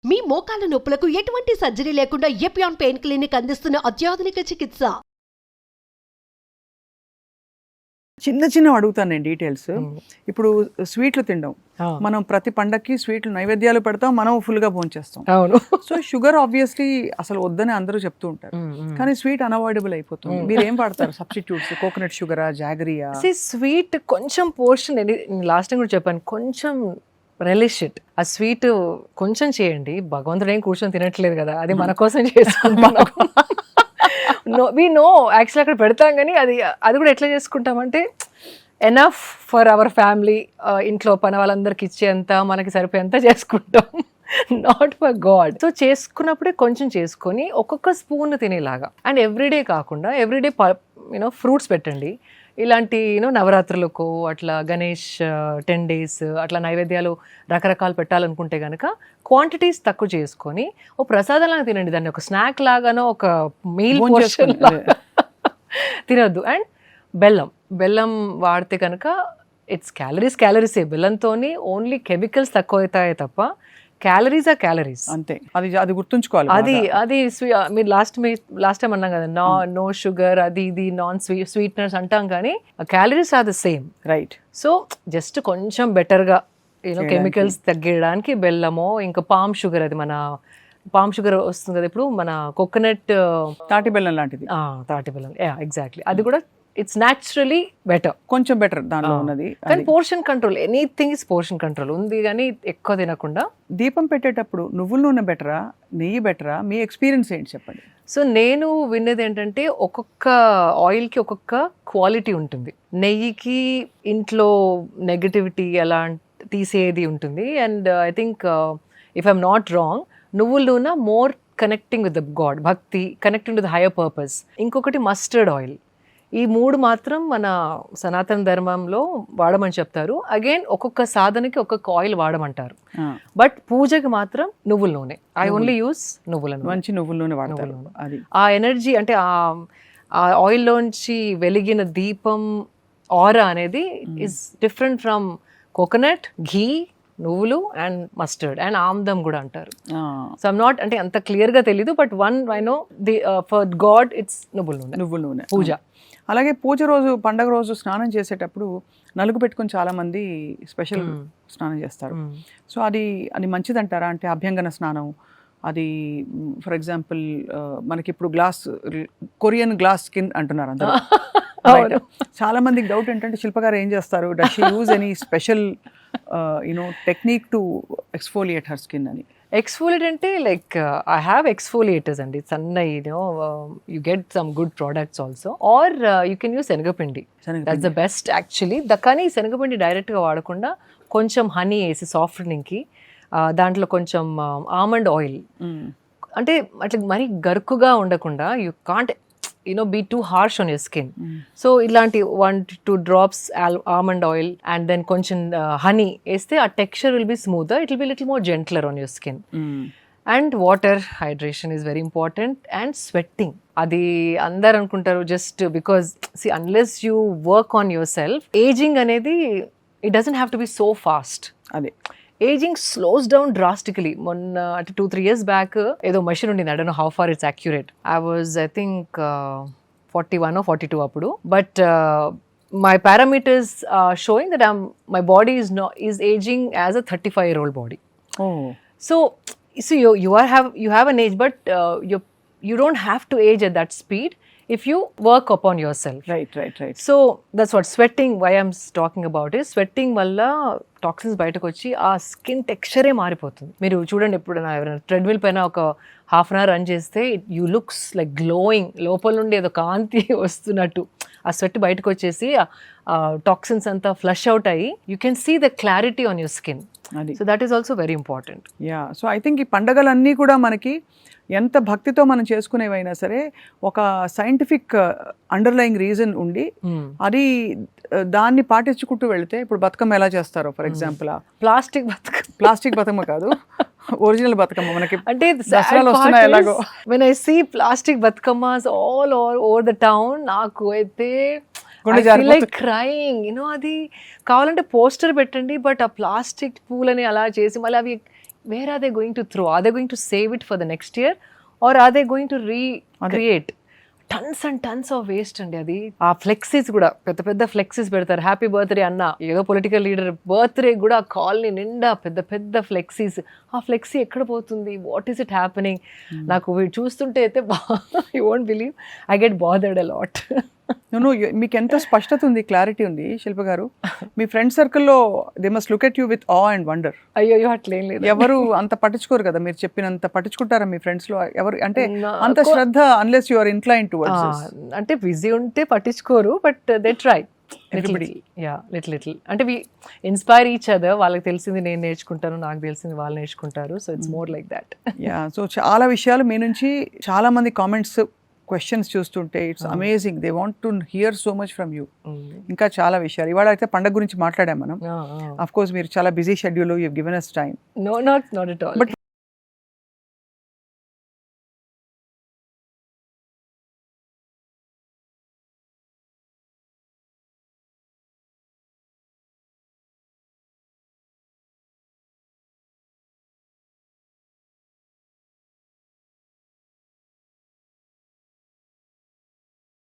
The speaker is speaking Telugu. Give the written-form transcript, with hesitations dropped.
మీ మోకాల నొప్పులకు ఎటువంటి సర్జరీ లేకుండా ఎపియాన్ పెయిన్ క్లినిక్ అందిస్తున్న అత్యాధునిక చికిత్స. చిన్న అడుగుతాను నేను డీటెయిల్స్. ఇప్పుడు స్వీట్లు తినడం, మనం ప్రతి పండక్కి స్వీట్లు నైవేద్యాలు పెడతాం, మనం ఫుల్గా భోంచేస్తాం. అవును. సో షుగర్ ఆబ్వియస్లీ అసలు వద్దని అందరూ చెప్తూ ఉంటారు, కానీ స్వీట్ అన్అవాయిడబుల్ అయిపోతుంది. మీరు ఏం వాడతారు సబ్స్టిట్యూట్స్? కోకోనట్ షుగరా, జాగరియా? స్వీట్ కొంచెం పోర్షన్, లాస్ట్ టైం కూడా చెప్పాను, కొంచెం రిలిష్ ఇట్. ఆ స్వీట్ కొంచెం చేయండి, భగవంతుడు ఏం కూర్చొని తినట్లేదు కదా, అది మన కోసం చేసుకుంటాం. వి నో యాక్చువల్లీ అక్కడ పెడతాం, కానీ అది కూడా ఎట్లా చేసుకుంటామంటే ఎనఫ్ ఫర్ అవర్ ఫ్యామిలీ, ఇంట్లో పని వాళ్ళందరికి ఇచ్చేంత, మనకి సరిపోయేంత చేసుకుంటాం, నాట్ ఫర్ గాడ్. సో చేసుకున్నప్పుడే కొంచెం చేసుకొని ఒక్కొక్క స్పూన్ తినేలాగా. అండ్ ఎవ్రీడే కాకుండా ఎవ్రీడే ఫ్రూట్స్ పెట్టండి. ఇలాంటి నవరాత్రులకు అట్లా గణేష్ 10 days అట్లా నైవేద్యాలు రకరకాలు పెట్టాలనుకుంటే కనుక క్వాంటిటీస్ తక్కువ చేసుకొని ఓ ప్రసాదంలాగా తినండి, దాన్ని ఒక స్నాక్ లాగానో ఒక మీల్ పోర్షన్ తినొద్దు. అండ్ బెల్లం వాడితే కనుక ఇట్స్ క్యాలరీసే. బెల్లంతోని ఓన్లీ కెమికల్స్ తక్కువ అవుతాయి తప్ప క్యాలరీస్ ఆర్ క్యాలరీస్ అంతే. అది గుర్తుంచుకోవాలి. అది మీరు లాస్ట్ టైం అన్నాం కదా, నో షుగర్, అది ఇది నాన్ స్వీట్నర్స్ అంటాం, కానీ calories are the same, right? So just కొంచెం బెటర్గా కెమికల్స్ తగ్గడానికి బెల్లమో, ఇంకా పామ్ షుగర్, అది మన పామ్ షుగర్ వస్తుంది కదా ఇప్పుడు, మన కోకోనట్ తాటి బెల్లం లాంటిది. తాటి బెల్లం, ఎగ్జాక్ట్లీ. అది కూడా ఇట్స్ న్యాచురలీ బెటర్, కొంచెం బెటర్ దానిలో ఉన్నది. కానీ portion control, anything is portion control ఉంది, కానీ ఎక్కువ తినకుండా. దీపం పెట్టేటప్పుడు నువ్వుల నూనె బెటరా, నెయ్యి బెటరా? మీ ఎక్స్పీరియన్స్ ఏంటి చెప్పండి. సో నేను విన్నది ఏంటంటే ఒక్కొక్క ఆయిల్కి ఒక్కొక్క క్వాలిటీ ఉంటుంది. నెయ్యికి ఇంట్లో నెగటివిటీ అలా తీసేది ఉంటుంది. And I think if I'm not wrong, నువ్వుల నూనె more connecting with the god, భక్తి, connecting to the higher purpose. ఇంకొకటి మస్టర్డ్ ఆయిల్. ఈ 3 మాత్రం మన సనాతన ధర్మంలో వాడమని చెప్తారు. అగైన్ ఒక్కొక్క సాధనకి ఒక్కొక్క ఆయిల్ వాడమంటారు, బట్ పూజకి మాత్రం నువ్వుల నూనె. ఐ ఓన్లీ యూస్ నువ్వుల నూనె, మంచి నువ్వుల నూనె వాడతారు. అది ఆ ఎనర్జీ, అంటే ఆ ఆయిల్లోంచి వెలిగిన దీపం ఆరా అనేది ఇస్ డిఫరెంట్ ఫ్రమ్ కోకోనట్, ఘీ, నువ్వులు అండ్ మస్టర్డ్ అండ్ ఆమ్దం కూడా అంటారు. సో ఐమ్ నాట్, అంటే అంత క్లియర్గా తెలీదు, but one I know for God it's నువ్వుల నూనె పూజ. అలాగే పూజ రోజు, పండగ రోజు స్నానం చేసేటప్పుడు నలుగు పెట్టుకుని చాలా మంది స్పెషల్ స్నానం చేస్తారు. సో అది మంచిదంటారా? అంటే అభ్యంగన స్నానం, అది ఫర్ ఎగ్జాంపుల్ మనకి ఇప్పుడు కొరియన్ గ్లాస్ స్కిన్ అంటున్నారు అందరూ. చాలా మందికి డౌట్ ఏంటంటే శిల్పగారు ఏం చేస్తారు, does she use any special technique to exfoliate her skin అని. ఎక్స్ఫోలియేట్ అంటే లైక్ ఐ హ్యావ్ ఎక్స్ఫోలియేటర్స్ అండి, సన్న you get some good products also, or you can use senagapindi, that's the best actually. కానీ శనగపిండి డైరెక్ట్గా వాడకుండా కొంచెం హనీ వేసి సాఫ్ట్నింగ్కి, దాంట్లో కొంచెం ఆల్మండ్ ఆయిల్, అంటే అట్లా మరీ గరుకుగా ఉండకుండా, you can't be too harsh on your skin. So ilanti 1-2 drops almond oil and then koncham honey este, a texture will be smoother, it will be a little more gentler on your skin. And water hydration is very important, and sweating, adi andaru anukuntaru just because, see, unless you work on yourself, aging anedi it doesn't have to be so fast. Ade aging slows down drastically. Monna at 2-3 years back edo machine undindi, I don't know how far it's accurate. I was, I think 41 or 42 appudu, but my parameters are showing that my body is aging as a 35-year-old body. So you have an age, but you don't have to age at that speed if you work upon yourself. Right. So that's what sweating, why I'm talking about is sweating valla toxins బయటకు వచ్చి ఆ స్కిన్ టెక్స్చరే మారిపోతుంది. మీరు చూడండి, ఎప్పుడైనా ఎవరైనా ట్రెడ్మిల్ పైన ఒక ½ hour రన్ చేస్తే యూ లుక్స్ లైక్ గ్లోయింగ్, లోపల నుండి ఏదో కాంతి వస్తున్నట్టు ఆ స్వెట్ బయటకు వచ్చేసి ఆ టాక్సిన్స్ అంతా ఫ్లష్ అవుట్ అయ్యి you can see the clarity on your skin. So that is also very important. So I think ఈ పండగలన్నీ కూడా మనకి ఎంత భక్తితో మనం చేసుకునేవైనా సరే ఒక సైంటిఫిక్ అండర్లయింగ్ రీజన్ ఉండి అది దాన్ని పాటించుకుంటూ వెళితే, ఇప్పుడు బతుకమ్మ ఎలా చేస్తారో ఫర్ ఎగ్జాంపుల్, ప్లాస్టిక్ బతుకమ్మ కాదు, ఒరిజినల్ బతుకమ్మ మనకి అంటే దసరాలు వస్తున్నాయి ఎలాగో. When I see plastic Bathukammas all over the town, నాకు అయితే క్రైయింగ్, అది కావాలంటే పోస్టర్ పెట్టండి, బట్ ఆ ప్లాస్టిక్ పూలని అలా చేసి మళ్ళీ అవి where are they going to throw? Are they going to save it for the next year, or are they going to recreate? Tons and tons of waste అండి. అది ఆ ఫ్లెక్సీస్ కూడా పెద్ద పెద్ద ఫ్లెక్సీస్ పెడతారు, హ్యాపీ బర్త్డే అన్న, ఏదో పొలిటికల్ లీడర్ బర్త్డే కూడా కాలనీ నిండా పెద్ద పెద్ద ఫ్లెక్సీస్. ఆ ఫ్లెక్సీ ఎక్కడ పోతుంది? What is it happening? నాకు చూస్తుంటే అయితే you won't believe, I get bothered a lot. మీకు ఎంత స్పష్టత ఉంది, క్లారిటీ ఉంది శిల్ప గారు. మీ ఫ్రెండ్ సర్కిల్లో they must look at you with ఆ అండ్ వండర్. అయ్యో అట్లేం లేదు, ఎవరు అంత పట్టించుకోరు కదా, మీరు చెప్పినంత పట్టించుకుంటారా మీ ఫ్రెండ్స్ లో ఎవరు? అంటే అంత శ్రద్ధ unless you are inclined towards. అంటే బిజీ ఉంటే పట్టించుకోరు, బట్ దే ట్రై లిటిల్. అంటే వి ఇన్స్పైర్ ఈచ్ అదర్. వాళ్ళకి తెలిసింది నేను నేర్చుకుంటాను, నాకు తెలిసింది వాళ్ళు నేర్చుకుంటారు. So it's more like that. Yeah, so చాలా విషయాలు మీ నుంచి చాలా మంది కామెంట్స్ క్వశ్చన్స్ చూస్తుంటే it's amazing. They want to hear so much from you. ఇంకా చాలా విషయాలు. ఇవాళ అయితే పండగ గురించి మాట్లాడాం మనం. ఆఫ్ కోర్స్ మీరు చాలా busy schedule, you given us time. No, not at all. But